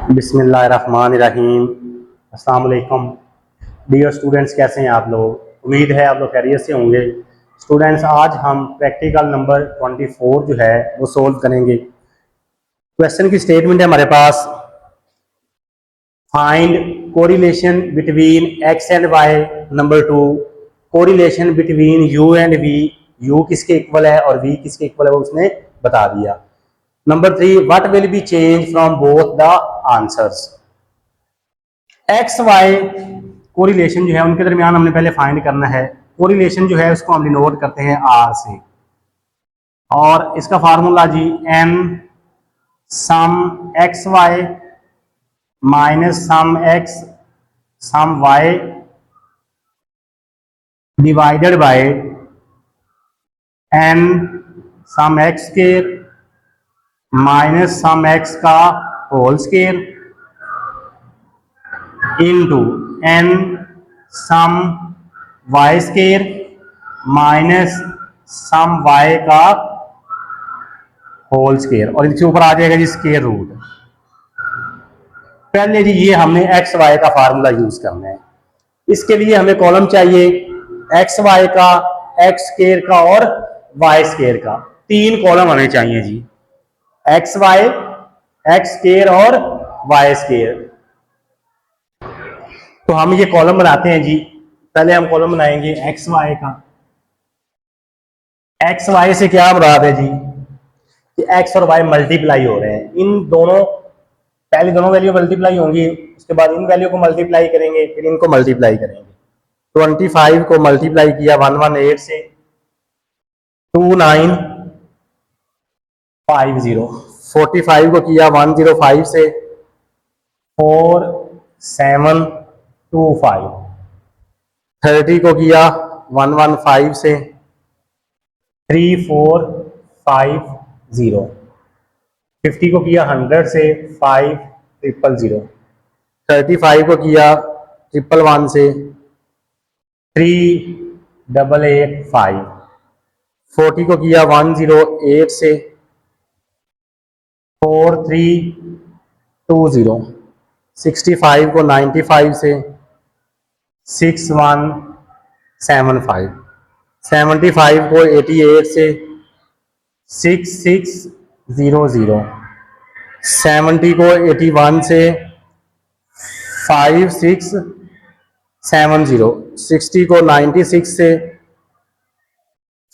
बिस्मिल्लाहिर्रहमानिर्रहीम। अस्सलाम वालेकुम डियर स्टूडेंट्स, कैसे हैं आप लोग? उम्मीद है आप लोग खैरियत से होंगे। स्टूडेंट्स, आज हम प्रैक्टिकल नंबर 24 जो है वो सोल्व करेंगे। क्वेश्चन की स्टेटमेंट है हमारे पास, find correlation between X and Y. Number 2, correlation between U and V. U किसके इक्वल है और वी किसके इक्वल है वो उसने बता दिया। Number 3, what will be change from both the answers. X Y correlation जो है उनके दरमियान हमने पहले फाइंड करना है। कोरिलेशन जो है उसको हम डिनोट करते हैं आर से, और इसका फार्मूला जी N sum X Y minus sum X sum Y divided by N sum X square minus sum X का whole square into N sum Y square minus sum Y का whole square, और इसके ऊपर आ जाएगा जी square root. पहले जी ये हमने x Y का फार्मूला यूज करना है। इसके लिए हमें कॉलम चाहिए एक्स वाई का, एक्स स्केयर का और वाई स्केयर का। तीन कॉलम हमें चाहिए जी, एक्स वाई, एक्स स्केयर और वाई स्केयर। तो हम ये कॉलम बनाते हैं जी। पहले हम कॉलम बनाएंगे एक्स वाई का। एक्स वाई से क्या मुराद है जी कि एक्स और वाई मल्टीप्लाई हो रहे हैं। इन दोनों, पहले दोनों वैल्यू मल्टीप्लाई होंगी, उसके बाद इन वैल्यू को मल्टीप्लाई करेंगे, फिर इनको मल्टीप्लाई करेंगे। 25 को मल्टीप्लाई किया 118 से, 2950। 45 को किया 105 से, 4725। 30 को किया 115 से, 3450। 50 को किया 100 से, 5000। 35 को किया 111 से, 3885। 40 को किया 108 से, 4320। 65 को 95 से, 6175। 75 को 88 से, 6600। 70 को 81 से, 5670। 60 को 96 से,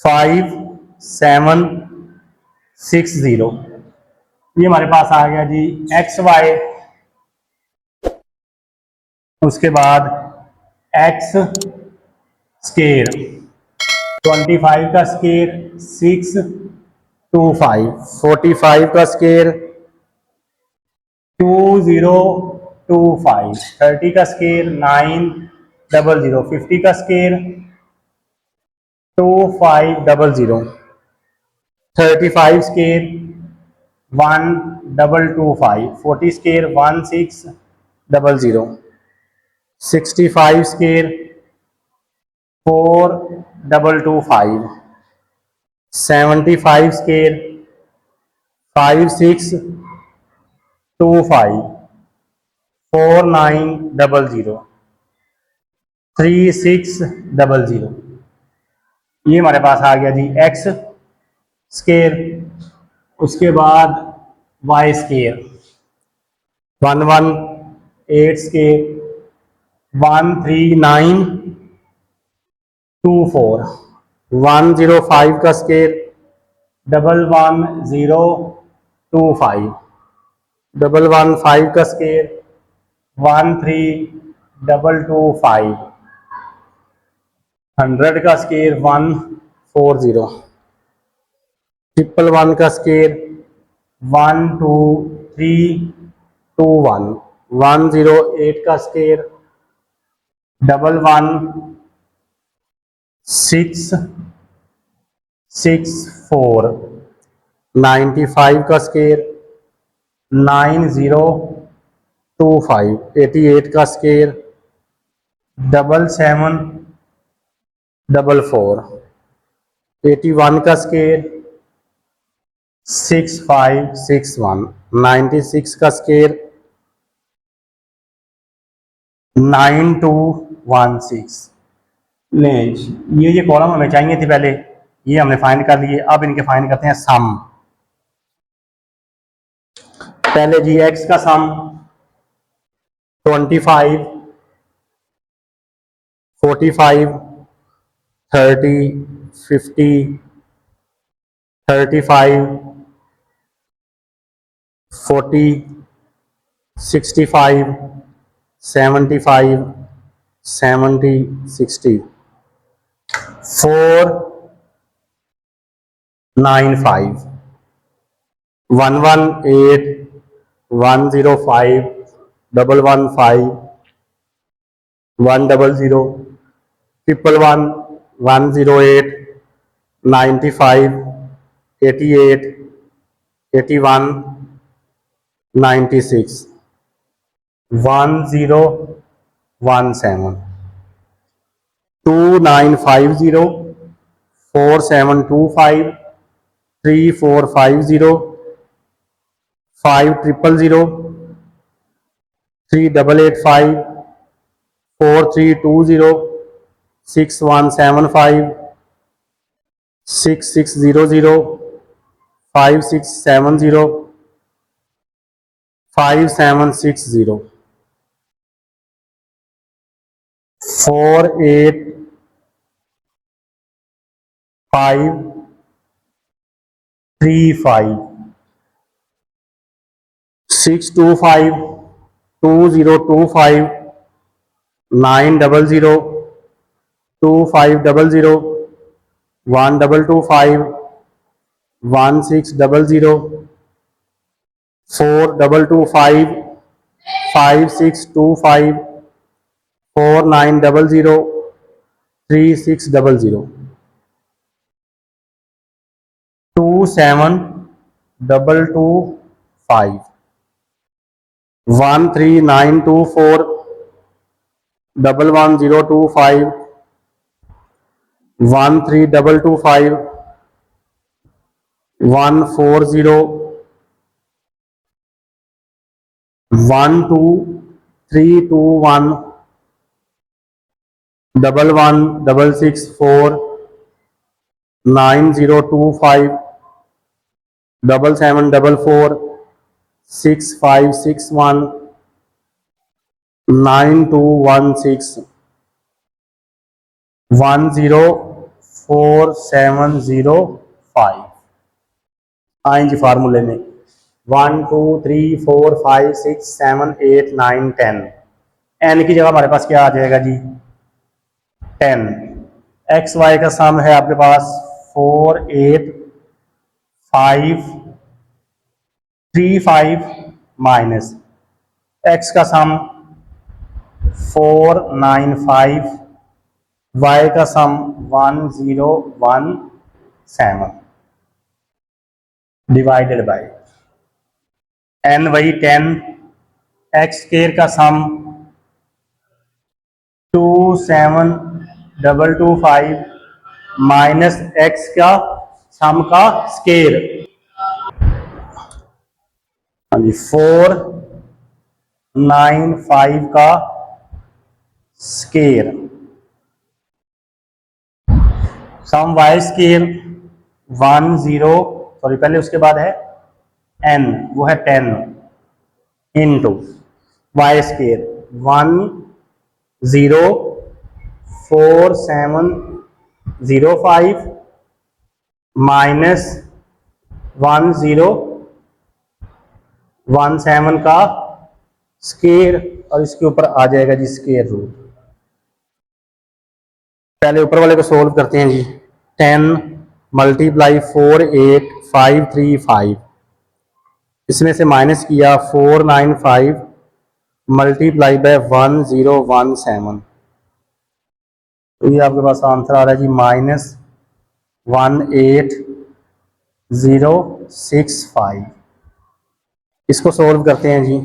5760। ये हमारे पास आ गया जी एक्स वाई। उसके बाद एक्स स्केयर, 25 का स्केयर 625। 45 का स्केयर 2025। 30 का स्केयर 900। 50 का square 2500। 35 square 1225। 40 square 1600। 65 square 4225। 75 square 5625। 4900। 3600। ये हमारे पास आ गया जी एक्स स्केयर। उसके बाद वाई स्केयर, 118 स्केयर 13924। 105 का स्केयर 11025। 115 का स्केयर 13225। 100 का स्केयर 140। 111 का स्केयर 12321। 108 का स्केयर 11664। 95 का स्केयर 9025। 88 का स्केयर 7744। 81 का स्केयर 6561। 96 का स्केयर 9216। ले, ये कॉलम हमें चाहिए थे पहले, ये हमने फाइंड कर लिए। अब इनके फाइंड करते हैं सम। पहले जी एक्स का सम 25, 45, 30, 50, 35, 40, 65, 75, 70, 60, 495, 118, 105, 115, 100, 111, 108, 95, 88, 81, 96, 1017, 2950, 4725, 3450, 5000, 3885, 4320, 6175, 6600, 5670, 5760, 48535, 625, 2025, 900, 2500, 1225, 1600, 4225, 5625, 4900, 3600, 27225, 13924, 11025, 13225, 140, 12321, 11664, 9025, 7744, 6561, 9216, 104705। आए जी फार्मूले में 1 2 3 4 5 6 7 8 9 10। एन की जगह हमारे पास क्या आ जाएगा जी 10। एक्स वाई का सम है आपके पास 4835 माइनस एक्स का सम 495, वाई का सम 1017 डिवाइडेड बाय एन वही 10, एक्स स्केयर का सम 27225 माइनस एक्स का सम का स्केयर, हाँ जी 495 का स्केयर, सम वाई स्केयर पहले उसके बाद है एन, वो है 10 इंटू वाई स्केयर 104,705 माइनस 1017 का स्केयर, और इसके ऊपर आ जाएगा जी स्केयर रूट। पहले ऊपर वाले को सोल्व करते हैं जी 10 मल्टीप्लाई 48535, इसमें से माइनस किया 495 मल्टीप्लाई बाय 1017, तो ये आपके पास आंसर आ रहा है जी -18065। इसको सोल्व करते हैं जी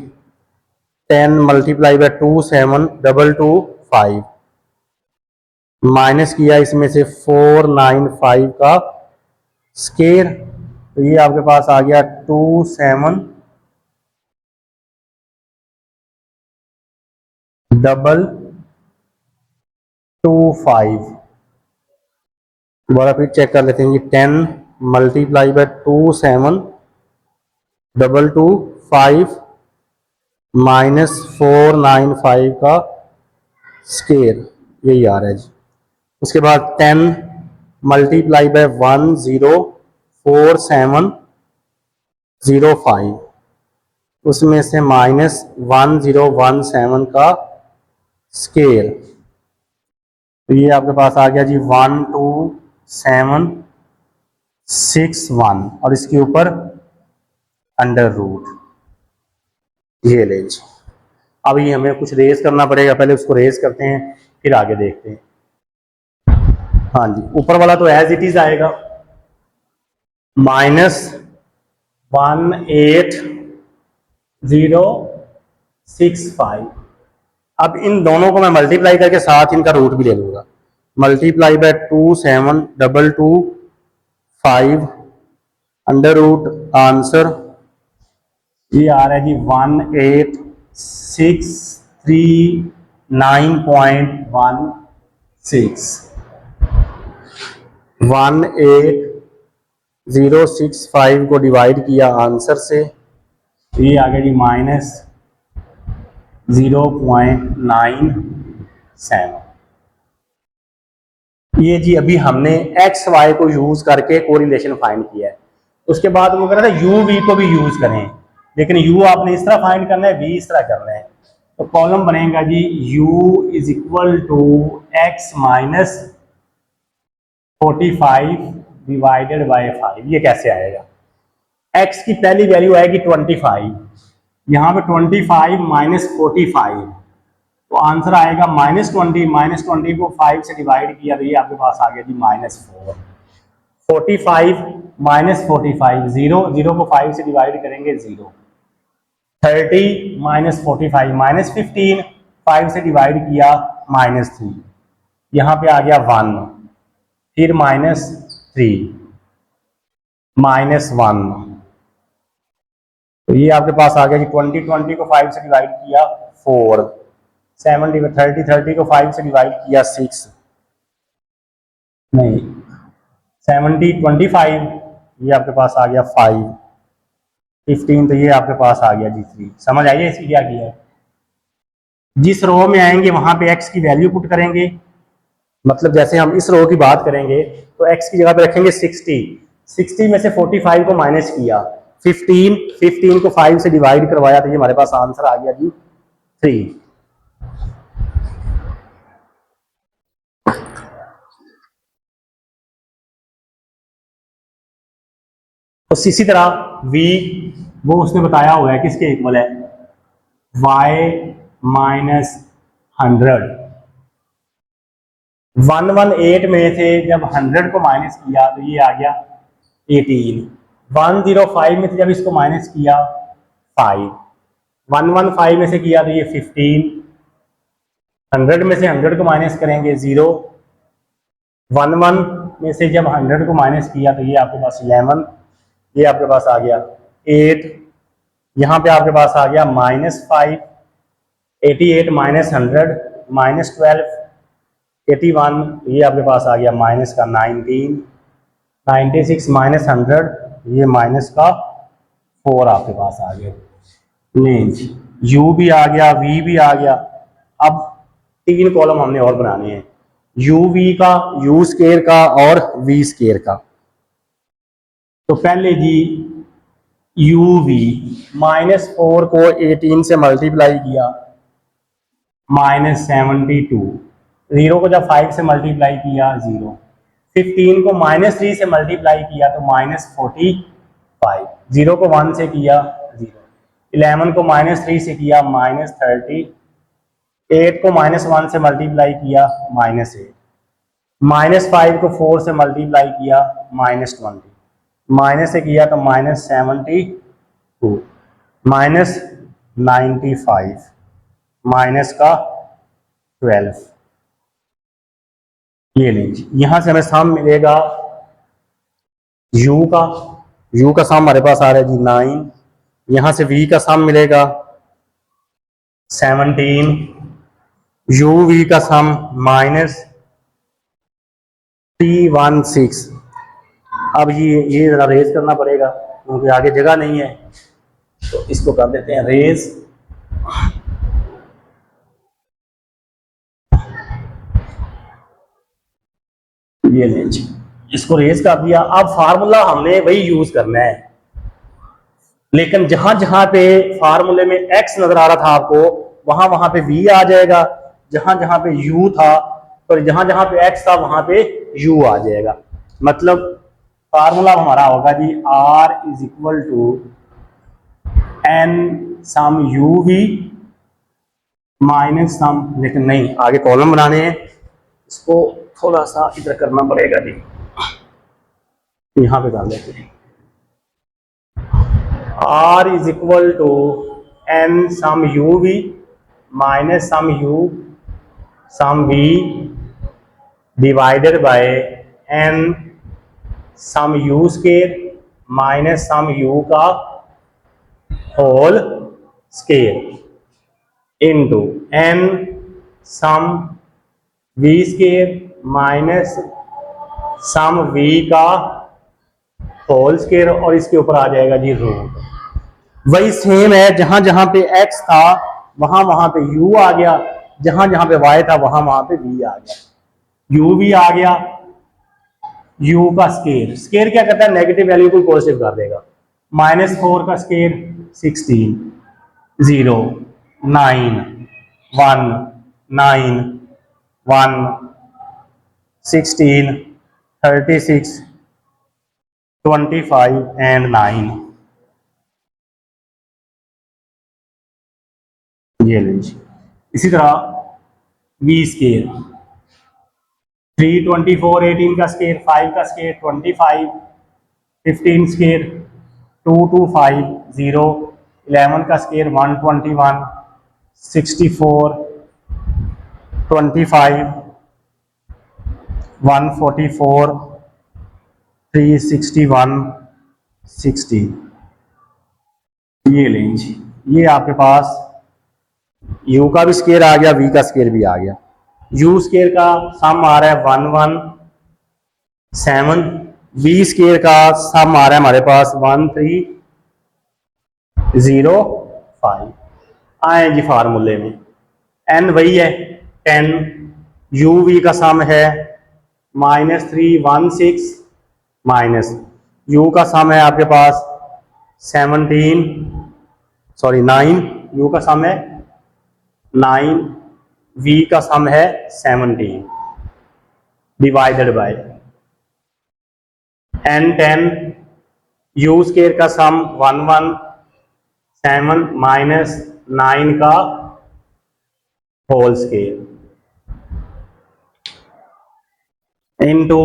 10 मल्टीप्लाई बाय 27225, माइनस किया इसमें से 495 का स्केयर, तो ये आपके पास आ गया 27 225। दोबारा फिर चेक कर लेते हैं, 10 मल्टीप्लाई बाय 272225 -495 का स्केयर, यही आ रहा है जी। उसके बाद 10 मल्टीप्लाई बाय 104705, उसमें से -1017 का स्केयर, तो ये आपके पास आ गया जी 12761, और इसके ऊपर अंडर रूट, ये ले जी। अब ये हमें कुछ रेज करना पड़ेगा, पहले उसको रेज करते हैं फिर आगे देखते हैं। हाँ जी, ऊपर वाला तो एज इट इज आएगा, -18065। अब इन दोनों को मैं मल्टीप्लाई करके साथ इनका रूट भी ले लूंगा, multiply by 27225 under root, answer ये आ रहा है जी 18639.16। 18065 को डिवाइड किया आंसर से, ये आ गया जी -0.97। ये जी अभी हमने एक्स वाई को यूज करके कोरिलेशन फाइंड किया है। उसके बाद वो कह रहा था यू वी को भी यूज करें, लेकिन यू आपने इस तरह फाइंड करना है, वी इस तरह करना है। तो कॉलम बनेगा जी u is equal to X minus 45 divided by 5। ये कैसे आएगा? x की पहली वैल्यू आएगी 25, यहाँ पे 25 माइनस 45, तो आंसर आएगा -20। -20 को 5 से डिवाइड किया तो ये आपके पास आ गया जी -4। 45 माइनस 45, 0 को 5 से डिवाइड करेंगे 0। 30 माइनस 45 -15, 5 से डिवाइड किया -3, यहाँ पे आ गया 1, फिर -3 -1, तो ये आपके पास आ गया जी 20 को 5 से डिवाइड किया 4, 30 को 5 से डिवाइड किया 6, नहीं 25, ये आपके पास आ गया 5, 15, तो ये आपके पास आ गया जी 3। समझ आइए इसकी क्या किया है? जिस रो में आएंगे वहां पे x की वैल्यू पुट करेंगे, मतलब जैसे हम इस रो की बात करेंगे तो x की जगह पे रखेंगे 60 में से 45 को माइनस किया, 15 को 5 से डिवाइड करवाया, तो ये हमारे पास आंसर आ गया जी 3। तो इसी तरह v वो उसने बताया हुआ है किसके इक्वल है, y माइनस 100। 118 में से जब 100 को माइनस किया तो ये आ गया 18। 105 में से जब इसको माइनस किया 5, 115 में से किया तो ये 15, 100 में से 100 को माइनस करेंगे 0, 11 में से जब 100 को माइनस किया तो ये आपके पास 11, ये आपके पास आ गया 8, यहाँ पे आपके पास आ गया -5, 88 माइनस 100 -12, 81, ये आपके पास आ गया माइनस का 19, 96 माइनस 100, ये माइनस का 4 आपके पास आ गया। नहीं, u भी आ गया, v भी आ गया। अब 3 कॉलम हमने और बनाने हैं, u v का, u स्केयर का और v स्केयर का। तो पहले जी u v, -4 को 18 से मल्टीप्लाई किया -72, 0 को जब 5 से मल्टीप्लाई किया 0, 15 को -3 से मल्टीप्लाई किया तो -45, 0 को 1 से किया 0, 11 को -3 से किया -30, 8 को -1 से मल्टीप्लाई किया -8, -5 को 4 से मल्टीप्लाई किया -20, माइनस से किया तो -72, -95, माइनस का 12। ये लीजिए, यहां से हमें सम मिलेगा u का सम हमारे पास आ रहा है जी 9, यहां से v का सम मिलेगा 17, यू वी का सम -316। अब ये जरा रेज करना पड़ेगा क्योंकि आगे जगह नहीं है, तो इसको कर देते हैं रेज। ये लें जी, इसको रेज कर दिया। अब फार्मूला हमने वही यूज करना है, लेकिन जहां जहां पे फार्मूले में एक्स नजर आ रहा था आपको, वहां वहां पे वी आ जाएगा। जहां जहां पे यू था, तो जहां जहां पे एक्स था वहां पे यू आ जाएगा। मतलब फार्मूला हमारा होगा जी R is equal to N sum U V minus sum, लेकिन नहीं, आगे कॉलम बनाने हैं, इसको थोड़ा सा इधर करना पड़ेगा जी, यहां पे कर लेते हैं। R is equal to n sum u v minus sum u sum v divided by n sum u square minus sum u का whole square into n sum v square minus sum v का whole square, और इसके ऊपर आ जाएगा जी root. वही same है, जहां जहां पे x था वहां वहां पे u आ गया, जहां जहां पे y था वहां वहां पे v आ गया। u भी आ गया, u का स्केयर, स्केयर क्या करता है, नेगेटिव वैल्यू को पॉजिटिव कर देगा। -4 का स्केयर 16, 0, 9, 1, 9, 1, 16, 36, 25 एंड 9। ये लीजिए। इसी तरह v स्केयर 3, 24, 18 का स्केयर, 5 का स्केयर 25, 15 स्केयर 2, 2, 5, 0, 11 का स्केयर 121, 64, 25, 144, 361, 60। ये लेंज, ये आपके पास u का भी स्केयर आ गया, v का स्केयर भी आ गया। u स्केयर का सम आ रहा है 117, v स्केयर का सम आ रहा है हमारे पास 1305। आए जी फार्मूले में, n वही है 10, u v का सम है -316 माइनस u का सम है आपके पास 9, u का सम है 9, v का सम है 17 divided by n 10, u square का सम 117 माइनस 9 का whole square into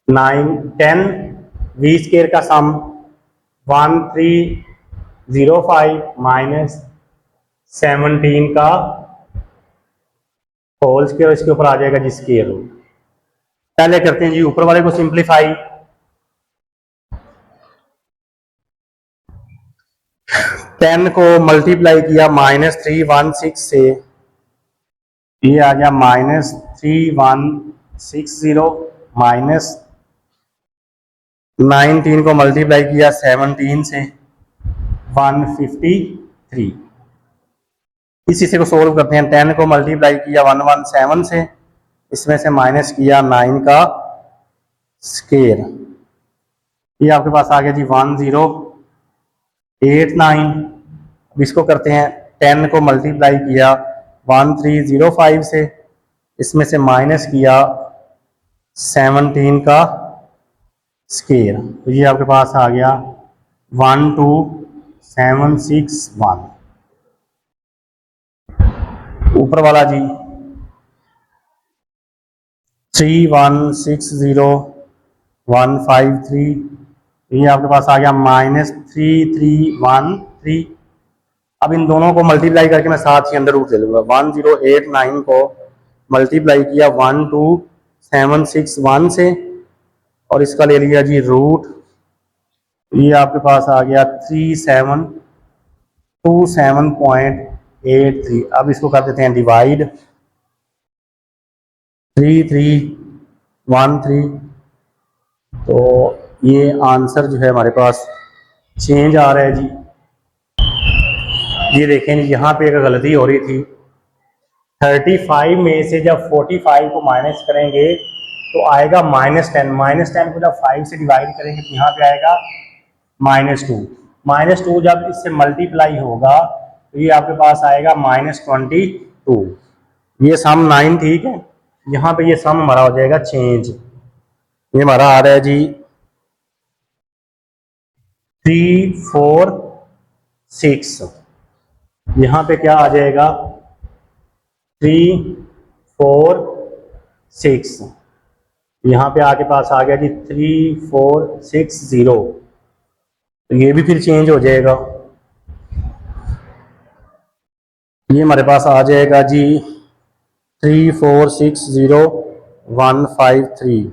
9, 10, v square का सम 1305 माइनस 17 का होल स्केयर, इसके ऊपर आ जाएगा जी स्केयर रूट। पहले करते हैं जी ऊपर वाले को सिंप्लीफाई। 10 को मल्टीप्लाई किया -316 से, ये आ गया -3160 माइनस 19 को मल्टीप्लाई किया 17 से 153। इसी से को सोल्व करते हैं। 10 को मल्टीप्लाई किया 117 से, इसमें से माइनस किया 9 का स्केयर, ये आपके पास आ गया जी 1089। अब इसको करते हैं, 10 को मल्टीप्लाई किया 1305 से, इसमें से माइनस किया 17 का स्केयर, तो ये आपके पास आ गया 12761। ऊपर वाला जी 3160153, ये आपके पास आ गया -3313। अब इन दोनों को मल्टीप्लाई करके मैं साथ ही अंदर रूट ले लूंगा। 1089 को मल्टीप्लाई किया 12761 से, और इसका ले लिया जी रूट, ये आपके पास आ गया 3727.8। 83। अब इसको कर देते हैं डिवाइड, 3313, तो ये आंसर जो है हमारे पास चेंज आ रहा है जी। ये देखें यहाँ पे एक गलती हो रही थी, 35 में से जब 45 को माइनस करेंगे तो आएगा -10, -10 को जब 5 से डिवाइड करेंगे तो यहाँ पे आएगा -2, -2 जब इससे मल्टीप्लाई होगा तो ये आपके पास आएगा -22। ये सम 9 ठीक है, यहाँ पे ये सम हमारा हो जाएगा चेंज। ये हमारा आ रहा है जी 346, यहाँ पे क्या आ जाएगा 346, यहाँ पे आपके पास आ गया जी 3460, तो ये भी फिर चेंज हो जाएगा। ये हमारे पास आ जाएगा जी 3460153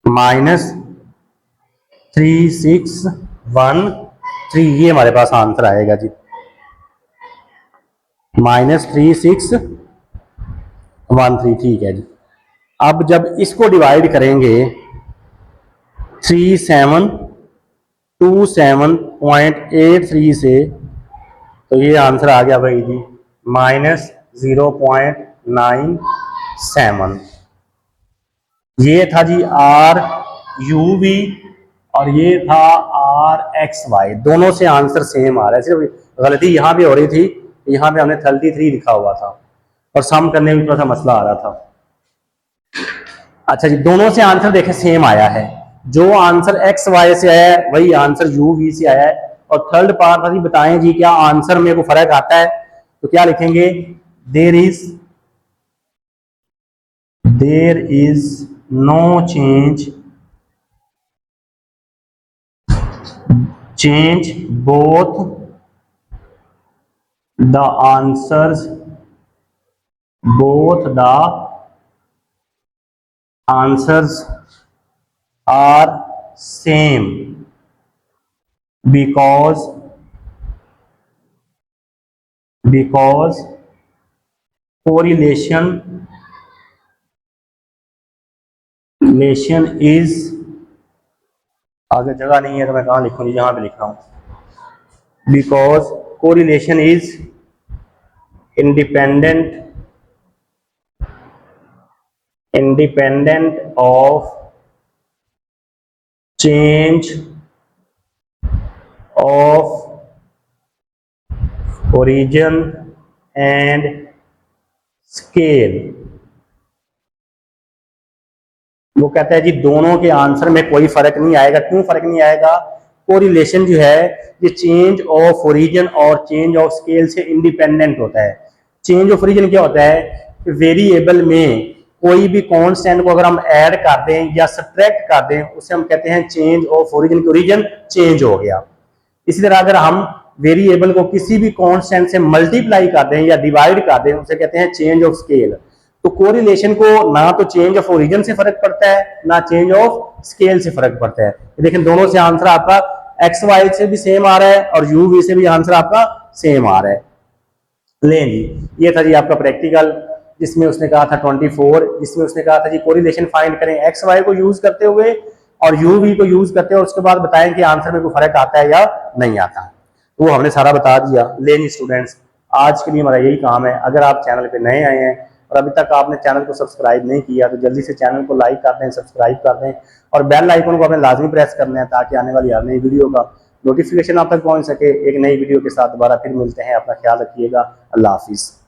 -3613, ये हमारे पास आंसर आएगा जी -3613, ठीक है जी। अब जब इसको डिवाइड करेंगे 3727.83 से तो ये आंसर आ गया भाई जी -0.97। ये था जी RUV और ये था RXY, दोनों से आंसर सेम आ रहा है, सिर्फ गलती यहाँ पे हो रही थी, यहाँ पे हमने 33 लिखा हुआ था और सम करने में थोड़ा सा मसला आ रहा था। अच्छा जी, दोनों से आंसर देखें सेम आया है, जो आंसर XY से आया है वही आंसर UV से आया है। और थर्ड पार्ट वाली बताएं जी क्या आंसर में को फर्क आता है, तो क्या लिखेंगे there is no change both the answers are same because correlation is, आगे जगह नहीं है तो मैं कहाँ लिखूँ, यहाँ पे लिख रहा हूँ, because correlation is independent of change of origin and scale। वो कहता है जी दोनों के आंसर में कोई फर्क नहीं आएगा। क्यों फर्क नहीं आएगा? कोरिलेशन जो है ये चेंज ऑफ ओरिजिन और चेंज ऑफ स्केल से इंडिपेंडेंट होता है। चेंज ऑफ ओरिजिन क्या होता है? वेरिएबल में कोई भी कांस्टेंट को अगर हम ऐड कर दें या सब्ट्रैक्ट कर दें उसे हम कहते हैं चेंज ऑफ ओरिजिन, की ओरिजिन चेंज हो गया। इसी तरह अगर हम वेरिएबल को किसी भी कांस्टेंट से मल्टीप्लाई कर दें या डिवाइड कर दें उसे कहते हैं चेंज ऑफ स्केल। तो कोरिलेशन को ना तो चेंज ऑफ ओरिजिन से फर्क पड़ता है ना चेंज ऑफ स्केल से फर्क पड़ता है। लेकिन दोनों से आंसर आपका एक्स वाई से भी सेम आ रहा है और यू वी से भी आंसर आपका सेम आ रहा है। लें जी, ये था जी आपका प्रैक्टिकल जिसमें उसने कहा था 24, जिसमें उसने कहा था जी कोरिलेशन फाइंड करें एक्स वाई को यूज करते हुए और यू वी को यूज करते हैं और उसके बाद बताएं कि आंसर में कोई फर्क आता है या नहीं आता है। तो वो हमने सारा बता दिया। लें स्टूडेंट्स, आज के लिए हमारा यही काम है। अगर आप चैनल पे नए आए हैं और अभी तक आपने चैनल को सब्सक्राइब नहीं किया तो जल्दी से चैनल को लाइक कर दें, सब्सक्राइब कर दें और बेल आइकन को आपने लाजमी प्रेस करना है ताकि आने वाली हर नई वीडियो का नोटिफिकेशन आप तक पहुंच सके। एक नई वीडियो के साथ दोबारा फिर मिलते हैं। अपना ख्याल रखिएगा। अल्लाह हाफिज़।